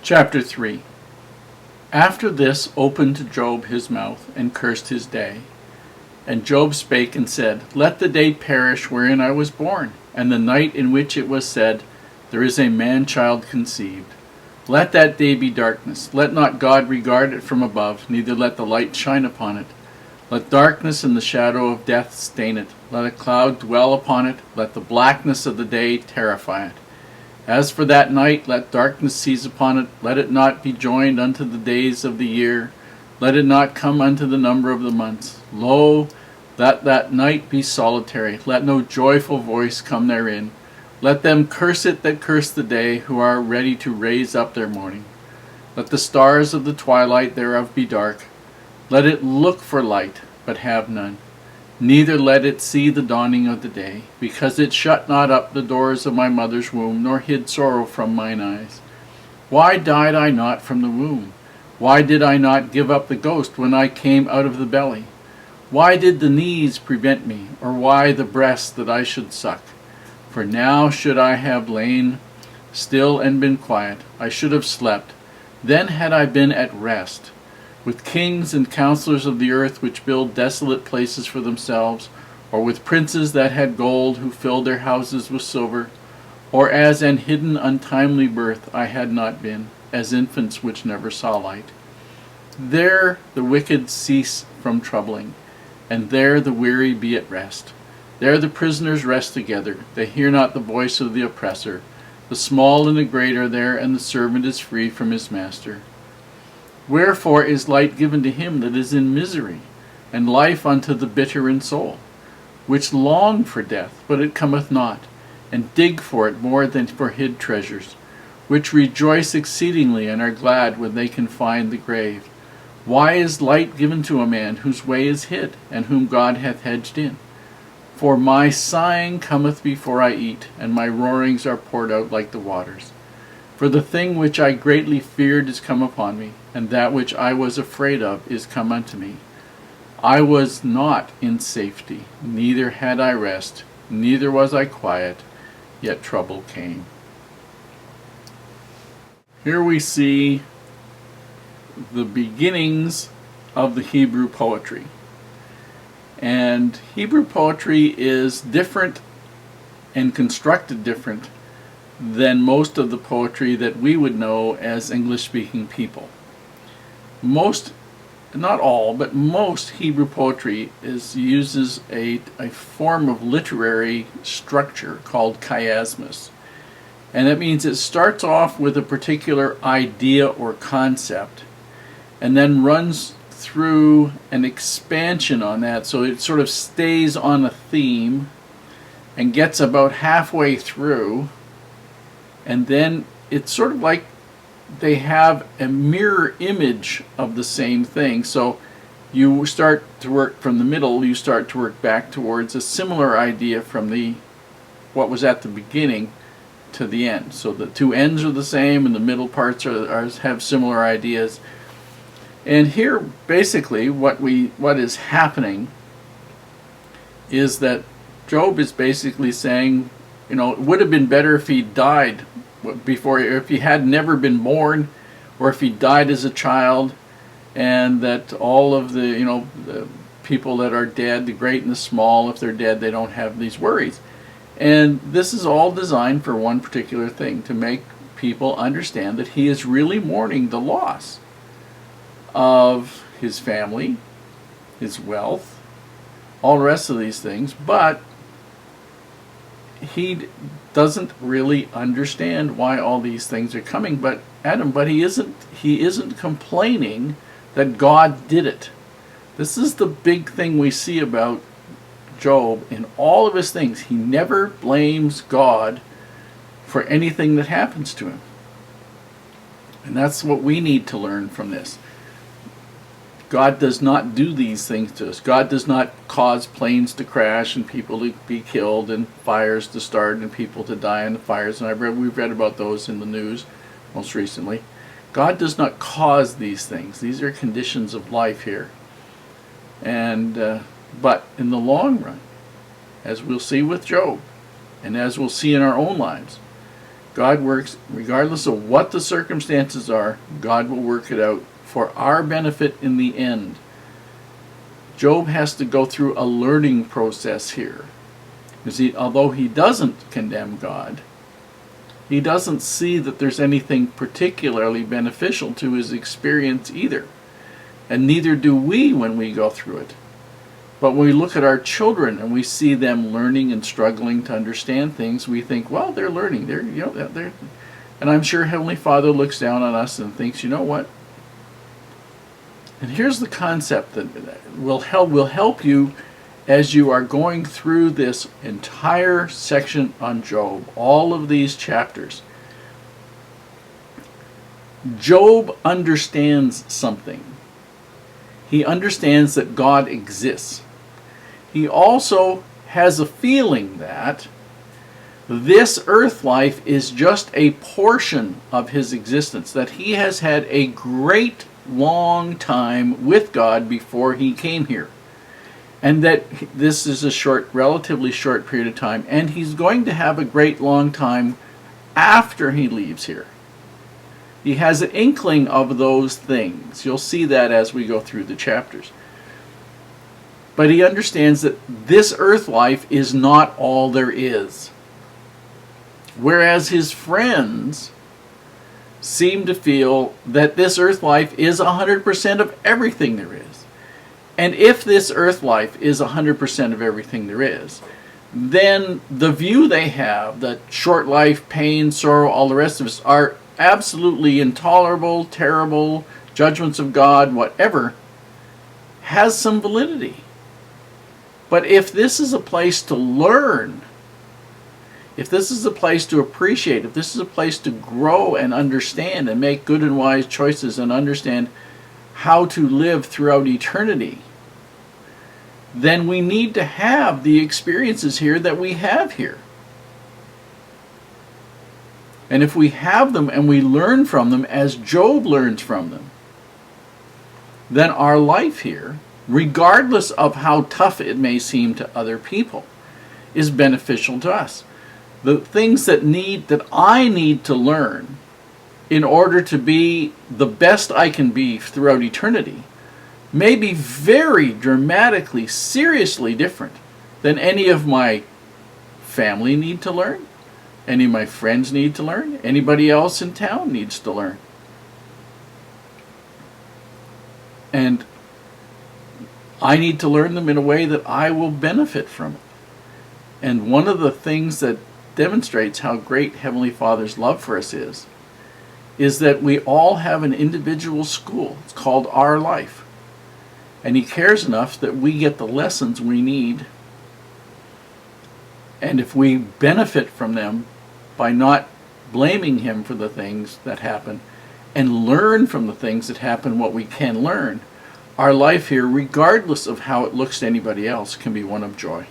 Chapter 3. After this opened Job his mouth, and cursed his day. And Job spake and said, Let the day perish wherein I was born, and the night in which it was said, There is a man-child conceived. Let that day be darkness. Let not God regard it from above, neither let the light shine upon it. Let darkness and the shadow of death stain it. Let a cloud dwell upon it. Let the blackness of the day terrify it. As for that night, let darkness seize upon it. Let it not be joined unto the days of the year. Let it not come unto the number of the months. Lo, let that night be solitary. Let no joyful voice come therein. Let them curse it that curse the day, who are ready to raise up their mourning. Let the stars of the twilight thereof be dark. Let it look for light, but have none. Neither let it see the dawning of the day, because it shut not up the doors of my mother's womb, nor hid sorrow from mine eyes. Why died I not from the womb? Why did I not give up the ghost when I came out of the belly? Why did the knees prevent me, or why the breast that I should suck? For now should I have lain still and been quiet. I should have slept. Then had I been at rest. With kings and counselors of the earth, which build desolate places for themselves, or with princes that had gold, who filled their houses with silver, or as an hidden untimely birth I had not been, as infants which never saw light. There the wicked cease from troubling, and there the weary be at rest. There the prisoners rest together, they hear not the voice of the oppressor. The small and the great are there, and the servant is free from his master. Wherefore is light given to him that is in misery, and life unto the bitter in soul, which long for death, but it cometh not, and dig for it more than for hid treasures, which rejoice exceedingly, and are glad when they can find the grave. Why is light given to a man whose way is hid, and whom God hath hedged in? For my sighing cometh before I eat, and my roarings are poured out like the waters. For the thing which I greatly feared is come upon me, and that which I was afraid of is come unto me. I was not in safety, neither had I rest, neither was I quiet, yet trouble came. Here we see the beginnings of the Hebrew poetry. And Hebrew poetry is different and constructed different than most of the poetry that we would know as English-speaking people. Most, not all, but most Hebrew poetry uses a form of literary structure called chiasmus. And that means it starts off with a particular idea or concept and then runs through an expansion on that, so it sort of stays on a theme and gets about halfway through, and then it's sort of like they have a mirror image of the same thing. So you start to work from the middle, you start to work back towards a similar idea from what was at the beginning to the end. So the two ends are the same, and the middle parts have similar ideas. And here, basically, what is happening is that Job is basically saying, it would have been better if he died before, if he had never been born, or if he died as a child, and that all of the people that are dead, the great and the small, if they're dead, they don't have these worries. And this is all designed for one particular thing, to make people understand that he is really mourning the loss of his family, his wealth, all the rest of these things, but he doesn't really understand why all these things are coming. But he isn't complaining that God did it. This is the big thing we see about Job in all of his things. He never blames God for anything that happens to him. And that's what we need to learn from this. God does not do these things to us. God does not cause planes to crash and people to be killed and fires to start and people to die in the fires. And we've read about those in the news most recently. God does not cause these things. These are conditions of life here. And but in the long run, as we'll see with Job, and as we'll see in our own lives, God works regardless of what the circumstances are. God will work it out for our benefit in the end. Job has to go through a learning process here. Because although he doesn't condemn God, he doesn't see that there's anything particularly beneficial to his experience either. And neither do we when we go through it. But when we look at our children and we see them learning and struggling to understand things, we think, well, they're learning. They're. And I'm sure Heavenly Father looks down on us and thinks, you know what? And here's the concept that will help you as you are going through this entire section on Job, all of these chapters. Job understands something. He understands that God exists. He also has a feeling that this earth life is just a portion of his existence, that he has had a great long time with God before he came here. And that this is a relatively short period of time, and he's going to have a great long time after he leaves here. He has an inkling of those things. You'll see that as we go through the chapters. But he understands that this earth life is not all there is. Whereas his friends seem to feel that this earth life is 100% of everything there is. And if this earth life is 100% of everything there is, then the view they have, that short life, pain, sorrow, all the rest of us, are absolutely intolerable, terrible, judgments of God, whatever, has some validity. But if this is a place to learn, if this is a place to appreciate, if this is a place to grow and understand and make good and wise choices and understand how to live throughout eternity, then we need to have the experiences here that we have here. And if we have them and we learn from them as Job learns from them, then our life here, regardless of how tough it may seem to other people, is beneficial to us. The things that I need to learn in order to be the best I can be throughout eternity may be very dramatically, seriously different than any of my family need to learn, any of my friends need to learn, anybody else in town needs to learn. And I need to learn them in a way that I will benefit from it. And one of the things that demonstrates how great Heavenly Father's love for us is that we all have an individual school. It's called our life. And He cares enough that we get the lessons we need. And if we benefit from them by not blaming Him for the things that happen and learn from the things that happen what we can learn, our life here, regardless of how it looks to anybody else, can be one of joy.